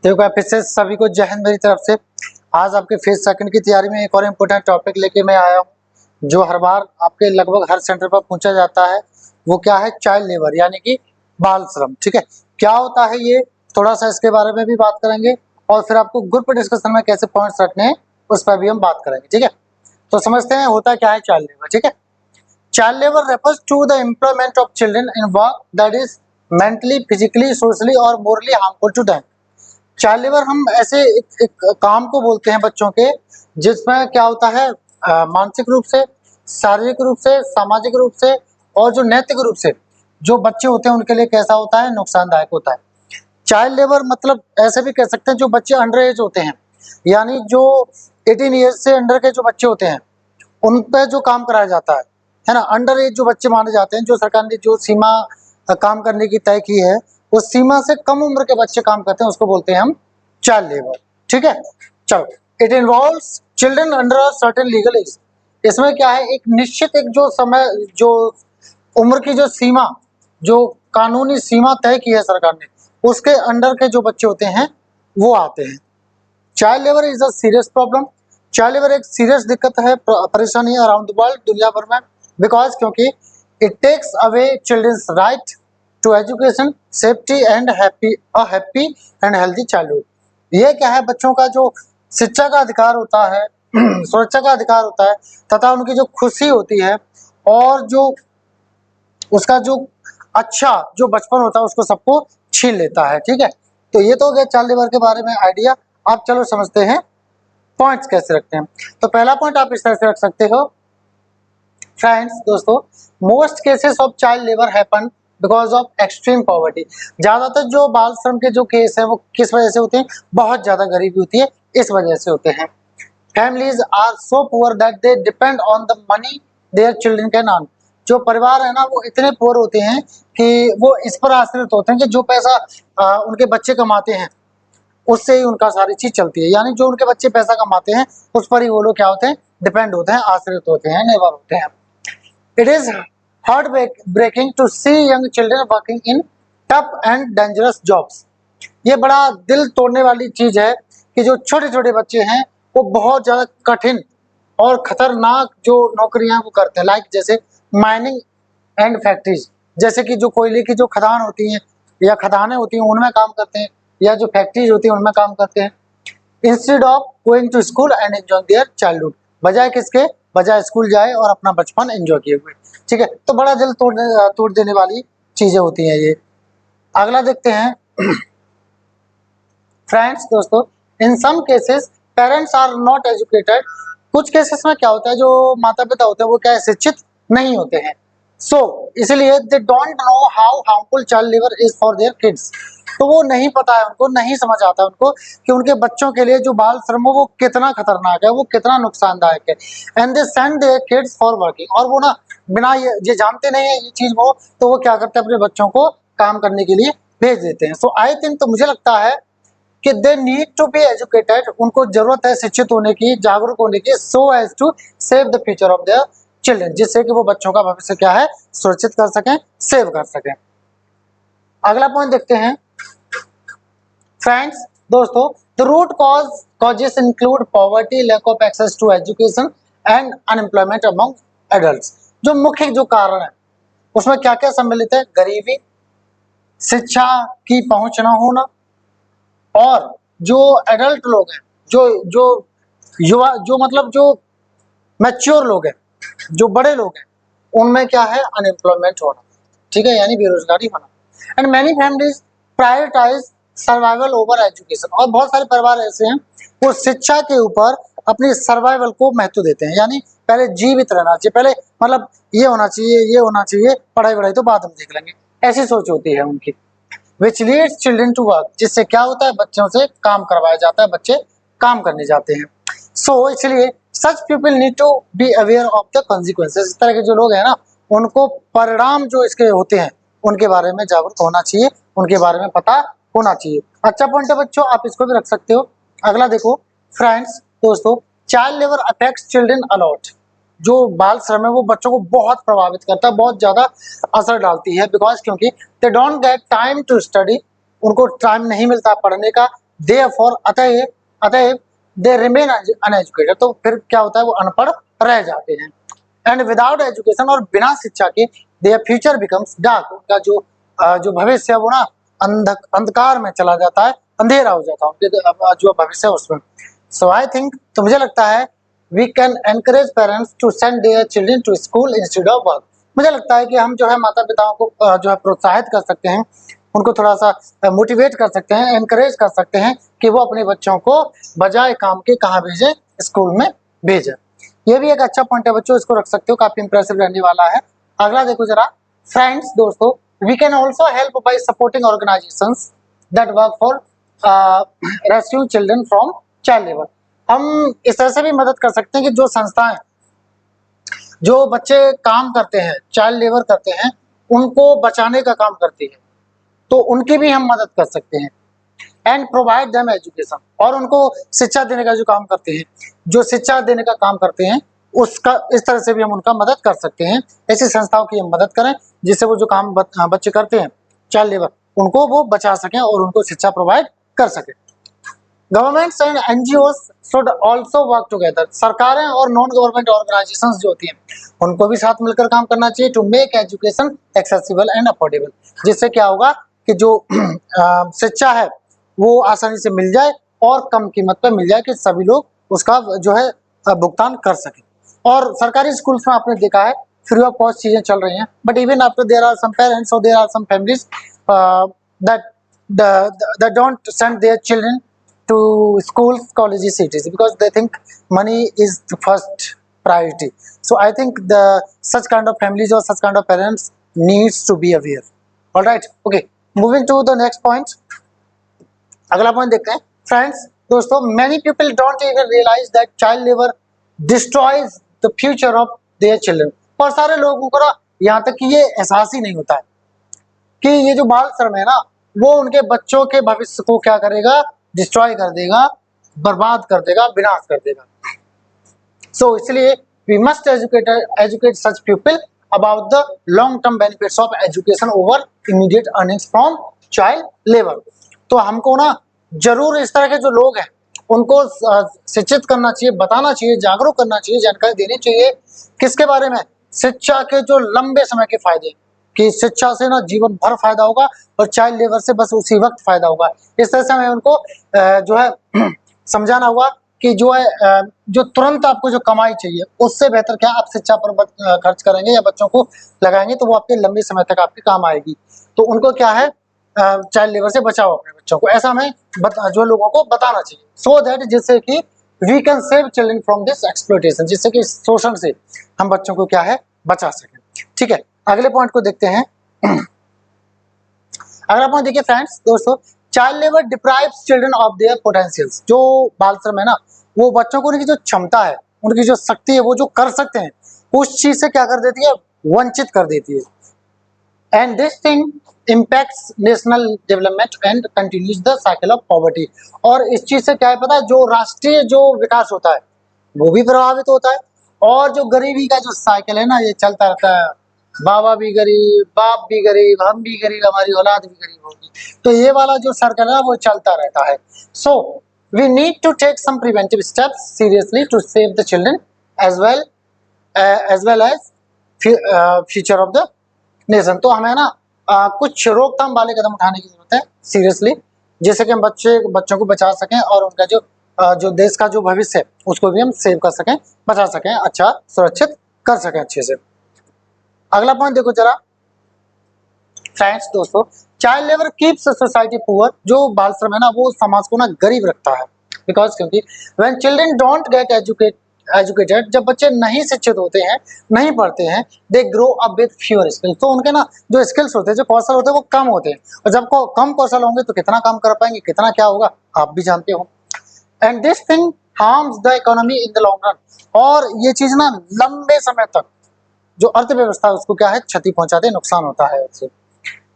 तो फिर से सभी को जय हिंद मेरी तरफ से। आज आपके फेज सेकंड की तैयारी में एक और इम्पोर्टेंट टॉपिक लेके मैं आया हूँ, जो हर बार आपके लगभग हर सेंटर पर पूछा जाता है। वो क्या है? चाइल्ड लेबर यानी कि बाल श्रम। ठीक है, क्या होता है ये, थोड़ा सा इसके बारे में भी बात करेंगे और फिर आपको ग्रुप डिस्कशन में कैसे पॉइंट्स रखने हैं उस पर भी हम बात करेंगे। ठीक है, तो समझते हैं होता क्या है चाइल्ड लेबर। ठीक है, child labour refers to the employment of children in work that is mentally, physically, socially और morally harmful to them. Child labour हम ऐसे एक काम को बोलते हैं बच्चों के, जिसमें क्या होता है, मानसिक रूप से, शारीरिक रूप से, सामाजिक रूप से और जो नैतिक रूप से जो बच्चे होते हैं उनके लिए कैसा होता है, नुकसानदायक होता है। चाइल्ड लेबर मतलब ऐसे भी कह सकते हैं जो बच्चे अंडर एज होते हैं, यानी जो 18 ईयर्स से अंडर के जो बच्चे होते हैं उन पे जो काम कराया जाता है ना। अंडर एज जो बच्चे माने जाते हैं, जो सरकार ने जो सीमा काम करने की तय की है, उस सीमा से कम उम्र के बच्चे काम करते हैं, उसको बोलते हैं हम चाइल्ड लेबर। ठीक है, चलो, it involves children under a certain legal age. इसमें क्या है, एक निश्चित एक जो समय, जो उम्र की जो सीमा, जो कानूनी सीमा तय की है सरकार ने, उसके अंडर के जो बच्चे होते हैं वो आते हैं। Child labour is a serious problem. Child labour एक सीरियस दिक्कत है, परेशानी है अराउंड द वर्ल्ड, दुनिया भर में, बिकॉज क्योंकि it takes away children's right to education, safety and happy and healthy childhood. ये क्या है, बच्चों का जो शिक्षा का अधिकार होता है सुरक्षा का अधिकार होता है, तथा उनकी जो खुशी होती है और जो उसका जो अच्छा जो बचपन होता है उसको सबको छीन लेता है। ठीक है, तो ये तो हो गया चाइल्ड लेबर के बारे में आइडिया। अब चलो समझते हैं पॉइंट्स कैसे रखते हैं। तो पहला पॉइंट आप इस तरह से रख सकते हो, फ्रेंड्स दोस्तों, most cases of child labour happen because of extreme poverty. ज्यादातर जो बाल श्रम के जो केस है वो किस वजह से होते हैं? बहुत ज्यादा गरीबी होती है, इस वजह से होते हैं। Families are so poor that they depend on the money their children can earn. जो परिवार है ना वो इतने पुअर होते हैं कि वो इस पर आश्रित होते हैं कि जो पैसा उनके बच्चे कमाते हैं उससे ही उनका सारी चीज चलती है। यानी जो उनके बच्चे पैसा कमाते हैं उस पर ही वो लोग क्या होते हैं, डिपेंड होते हैं, आश्रित होते हैं, निर्भर होते हैं। It is heart breaking to see young children working in tough and dangerous jobs. ये बड़ा दिल तोड़ने वाली चीज है कि जो छोटे छोटे बच्चे हैं वो बहुत ज्यादा कठिन और खतरनाक जो नौकरियां वो करते हैं, लाइक जैसे माइनिंग एंड फैक्ट्रीज, जैसे कि जो कोयले की जो खदान होती हैं या खदानें होती हैं उनमें काम करते हैं, या जो फैक्ट्रीज होती हैं उनमें काम करते हैं, instead of going to school and enjoying their childhood. बजाय किसके? बजाय स्कूल जाए और अपना बचपन एंजॉय किए हुए। ठीक है, तो बड़ा दिल तोड़ देने वाली चीजें होती हैं ये। अगला देखते हैं फ्रेंड्स दोस्तों, in some cases parents are not educated. कुछ केसेस में क्या होता है, जो माता पिता होते हैं वो क्या है, शिक्षित नहीं होते हैं। सो इसलिए they don't know how harmful child labour is for their kids. तो वो नहीं पता है उनको, नहीं समझ आता है उनको कि उनके बच्चों के लिए जो बाल श्रम है वो कितना खतरनाक है, वो कितना नुकसानदायक है। And they send their kids for working. और वो ना बिना ये जानते नहीं है ये चीज वो, तो वो क्या करते हैं, अपने बच्चों को काम करने के लिए भेज देते हैं। सो आई थिंक, तो मुझे लगता है कि they need to be educated, उनको जरूरत है शिक्षित होने की, जागरूक होने की, so as to save the future of their children, जिससे कि वो बच्चों का भविष्य क्या है, सुरक्षित कर सकें, सेव कर सकें। अगला पॉइंट देखते हैं फ्रेंड्स दोस्तों, the root causes include poverty, lack of access to education and unemployment among adults. जो मुख्य जो कारण है उसमें क्या क्या सम्मिलित है? गरीबी, शिक्षा की पहुंच न होना, और जो एडल्ट लोग हैं, जो जो युवा, जो मतलब जो मैच्योर लोग हैं, जो बड़े लोग हैं, उनमें क्या है, अनएम्प्लॉयमेंट होना। ठीक है, यानी बेरोजगारी होना। And many families prioritise survival over education. और बहुत सारे परिवार ऐसे हैं वो शिक्षा के ऊपर अपनी सर्वाइवल को महत्व देते हैं, यानी पहले जीवित रहना चाहिए, पहले मतलब ये होना चाहिए, ये होना चाहिए, पढ़ाई वढ़ाई तो बाद में देख लेंगे, ऐसी सोच होती है उनकी। Which leads children to work, जिससे क्या होता है, बच्चों से काम करवाया जाता है, बच्चे काम करने जाते हैं। सो इसलिए such people need to be aware of the consequences. इस तरह के जो लोग हैं ना, उनको परिणाम जो इसके होते हैं उनके बारे में जागरूक होना चाहिए, उनके बारे में पता होना चाहिए। अच्छा पॉइंट है बच्चों, आप इसको भी रख सकते हो। अगला देखो फ्रेंड्स दोस्तों, child labour affects children a lot. जो बाल श्रम है वो बच्चों को बहुत प्रभावित करता है, बहुत ज्यादा असर डालती है, बिकॉज क्योंकि they don't get time to study, उनको टाइम नहीं मिलता पढ़ने का, देयरफॉर अतएव दे रिमेन अनएजुकेटेड, तो फिर क्या होता है, वो अनपढ़ रह जाते हैं। एंड विदाउट एजुकेशन, और बिना शिक्षा के देयर फ्यूचर बिकम्स डार्क, उनका जो भविष्य है वो ना अंधकार में चला जाता है, अंधेरा हो जाता है उनके जो भविष्य है उसमें। सो आई थिंक, तो मुझे लगता है we can encourage parents to send their children to school instead of work. मुझे लगता है कि हम जो है माता पिताओं को जो है प्रोत्साहित कर सकते हैं, उनको थोड़ा सा मोटिवेट कर सकते हैं, एनकरेज कर सकते हैं कि वो अपने बच्चों को बजाय काम के कहाँ भेजें, स्कूल में भेजें। ये भी एक अच्छा पॉइंट है बच्चों, इसको रख सकते हो, काफी इंप्रेसिव रहने वाला है। अगला देखो जरा फ्रेंड्स, दोस्तों, we can also help by supporting organisations that work for rescue children from child labour. हम इस तरह से भी मदद कर सकते हैं कि जो संस्थाएं जो बच्चे काम करते हैं, चाइल्ड लेबर करते हैं, उनको बचाने का काम करती है, तो उनकी भी हम मदद कर सकते हैं। एंड प्रोवाइड देम एजुकेशन, और उनको शिक्षा देने का जो काम करते हैं, जो शिक्षा देने का काम करते हैं, उसका इस तरह से भी हम उनका मदद कर सकते हैं। ऐसी संस्थाओं की हम मदद करें जिससे वो जो काम बच्चे करते हैं चाइल्ड लेबर, उनको वो बचा सकें और उनको शिक्षा प्रोवाइड कर सकें। Governments and NGO should also work together, सरकारें और नॉन गवर्नमेंट ऑर्गेनाइजेशंस जो होती हैं, उनको भी साथ मिलकर काम करना चाहिए to make education accessible and affordable, जिससे क्या होगा कि जो शिक्षा है वो आसानी से मिल जाए और कम कीमत पर मिल जाए, कि सभी लोग उसका जो है भुगतान कर सकें। और सरकारी स्कूल्स में आपने देखा है फ्री ऑफ कॉस्ट चीजें चल रही हैं, but even after there are some parents और there are some families that don't send their children to schools, colleges, cities because they think money is the first priority. So I think such kind of families or such kind of parents needs to be aware. All right, okay, moving to the next point. अगला point देखते हैं friends, दोस्तों, many people don't even realize that child labor destroys the future of their children. और सारे लोगों को ना यहाँ तक कि ये एहसास ही नहीं होता है कि ये जो बाल श्रम है ना, वो उनके बच्चों के भविष्य को क्या करेगा, डिस्ट्रॉय कर देगा, बर्बाद कर देगा, विनाश कर देगा। सो इसलिए we must educate such people about the long term benefits of education over immediate earnings from child labour. तो हमको ना जरूर इस तरह के जो लोग हैं उनको शिक्षित करना चाहिए, बताना चाहिए, जागरूक करना चाहिए, जानकारी देनी चाहिए। किसके बारे में? शिक्षा के जो लंबे समय के फायदे, कि शिक्षा से ना जीवन भर फायदा होगा और चाइल्ड लेबर से बस उसी वक्त फायदा होगा। इस तरह से हमें उनको जो है समझाना होगा कि जो है जो तुरंत आपको जो कमाई चाहिए उससे बेहतर क्या आप शिक्षा पर खर्च करेंगे या बच्चों को लगाएंगे तो वो आपके लंबे समय तक आपके काम आएगी। तो उनको क्या है, चाइल्ड लेबर से बचाओ अपने बच्चों को, ऐसा हमें जो लोगों को बताना चाहिए, सो दैट जिससे कि we can save children from this exploitation, जिससे कि शोषण से हम बच्चों को क्या है, बचा सकें। ठीक है, अगले पॉइंट को देखते हैं। अगला पॉइंट देखिए फ्रेंड्स, दोस्तों, child labour deprives children of their potentials. जो बाल श्रम है ना, वो बच्चों को उनकी जो क्षमता है, उनकी जो शक्ति है, वो जो कर सकते हैं, उस चीज से क्या कर देती है, वंचित कर देती है। And this thing impacts national development and continues the cycle of poverty. और इस चीज से क्या है पता है, जो राष्ट्रीय जो विकास होता है वो भी प्रभावित होता है, और जो गरीबी का जो साइकिल है ना, ये चलता रहता है, बाबा भी गरीब, बाप भी गरीब, हम भी गरीब, हमारी औलाद भी गरीब होगी। तो ये वाला जो सर्कल है वो चलता रहता है। So we need to take some preventive steps seriously to save the children as well as future of the nation. तो हमें ना कुछ रोकथाम वाले कदम उठाने की जरूरत है सीरियसली, जिससे कि हम बच्चों को बचा सकें और उनका जो देश का जो भविष्य है उसको भी हम सेव कर सकें, बचा सकें, अच्छा सुरक्षित कर सकें अच्छे से। अगला पॉइंट देखो जरा फ्रेंड्स, दोस्तों, child labour keeps society poor. जो बाल श्रम है ना, वो समाज को ना गरीब रखता है, बिकॉज क्योंकि when children don't get educated, जब बच्चे नहीं शिक्षित होते हैं, नहीं पढ़ते हैं, they grow up with fewer skills. तो उनके ना जो स्किल्स होते हैं, जो कौशल होते हैं, वो कम होते हैं, और जब कम कौशल होंगे तो कितना काम कर पाएंगे, कितना क्या होगा आप भी जानते हो। And this thing harms the economy in the long run. और ये चीज ना लंबे समय तक जो अर्थव्यवस्था है उसको क्या है, क्षति पहुंचाते, नुकसान होता है उससे।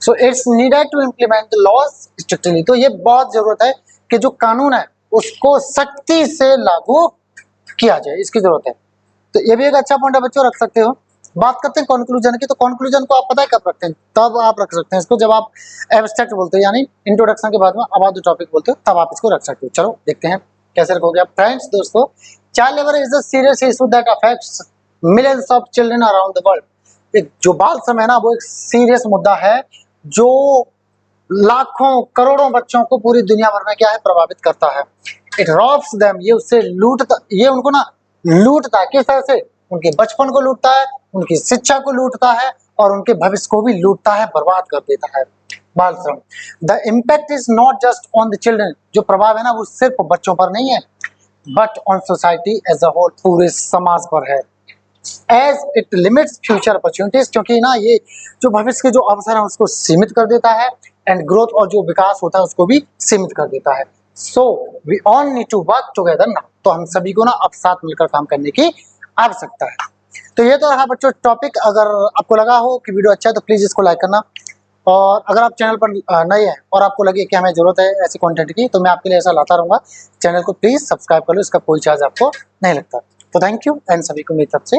So it's needed to implement the laws strictly. तो ये बहुत जरूरत है कि जो कानून है उसको सख्ती से लागू किया जाए, इसकी जरूरत है। तो ये भी एक अच्छा पॉइंट है बच्चों, रख सकते हो। बात करते हैं कंक्लूजन की, तो कंक्लूजन को आप पता है कब रखते हैं? तब आप रख सकते हैं इसको जब आप एब्स्ट्रैक्ट बोलते हो, यानी इंट्रोडक्शन के बाद में अबाउट द टॉपिक बोलते हो, तब आप इसको रख सकते हो। चलो देखते हैं कैसे रखोगे आप। फ्रेंड्स, दोस्तों, child labour is the serious issue that affects millions of children around the world. एक जो बाल श्रम है ना, वो एक सीरियस मुद्दा है जो लाखों करोड़ों बच्चों को पूरी दुनिया भर में क्या है, प्रभावित करता है। इट रॉब्स देम, ये उससे लूटता, ये उनको ना लूटता है। किस तरह से? उनके बचपन को लूटता है, उनकी शिक्षा को लूटता है और उनके भविष्य को भी लूटता है, बर्बाद कर देता है बाल श्रम। The impact is not just on the children, जो प्रभाव है ना वो सिर्फ बच्चों पर नहीं है, but on society as a whole, पूरे समाज पर है। As it limits future opportunities, क्योंकि ना ये जो भविष्य के जो अवसर है उसको सीमित कर देता है, एंड ग्रोथ और जो विकास होता है उसको भी सीमित कर देता है। So we all need to work together now, तो हम सभी को ना अब साथ मिलकर काम करने की आवश्यकता है। तो ये तो रहा बच्चों टॉपिक। अगर आपको लगा हो कि वीडियो अच्छा है तो प्लीज इसको लाइक करना, और अगर आप चैनल पर नए हैं और आपको लगे कि हमें जरूरत है ऐसे कंटेंट की, तो मैं आपके लिए ऐसा लाता रहूंगा। चैनल को प्लीज सब्सक्राइब कर लो, इसका कोई चार्ज आपको नहीं लगता। तो थैंक यू एंड सभी को मेरी तरफ से